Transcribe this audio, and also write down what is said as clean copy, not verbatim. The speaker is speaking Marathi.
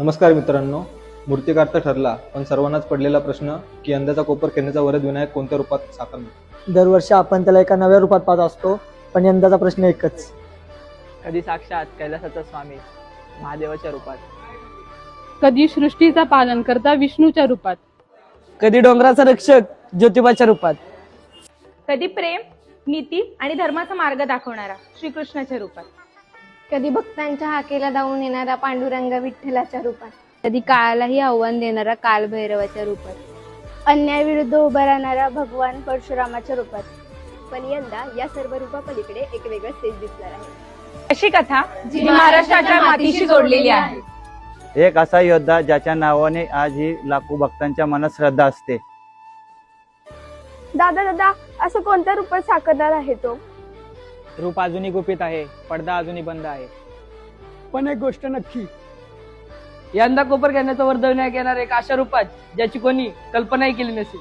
नमस्कार मित्रांनो, मूर्तिकार तर ठरला, पण सर्वांनाच पडलेला प्रश्न की यंदाचा कोपर खेळण्याचा वरद विनायक कोणत्या रूपात साकारणार? दरवर्षी आपण त्याला एका नव्या रूपात पाहत असतो, पण यंदाचा प्रश्न एकच. कधी साक्षात कैलासाचा स्वामी महादेवाच्या रूपात, कधी सृष्टीचा पालन करता विष्णूच्या रूपात, कधी डोंगराचा रक्षक ज्योतिबाच्या रूपात, कधी प्रेम, नीती आणि धर्माचा मार्ग दाखवणारा श्रीकृष्णाच्या रूपात, कधी भक्तांच्या हाकेला धावून येणारा पांडुरंग विठ्ठलाच्या रूपात, कधी काळालाही आव्हान देणारा कालभैरवाच्या रूपात, अन्यायाविरुद्ध उभा राहणारा भगवान परशुरामाच्या रूपात. पण यंदा या सर्व रूपापलीकडे एक वेगळं स्टेज दिसणार आहे. अशी कथा जी महाराष्ट्राच्या मातीशी जोडलेली आहे. एक असा योद्धा ज्याच्या नावाने आज ही लाखो भक्तांच्या मनात श्रद्धा असते. दादा असं कोणत्या रूपात साकारणार आहे तो? रूप अजूनही गुपित आहे, पडदा अजूनही बंद आहे. पण एक गोष्ट नक्की, यंदा कोपर घेण्याचा वर्दविण्यात येणार एक अशा रूपात ज्याची कोणी कल्पनाही केली नसेल.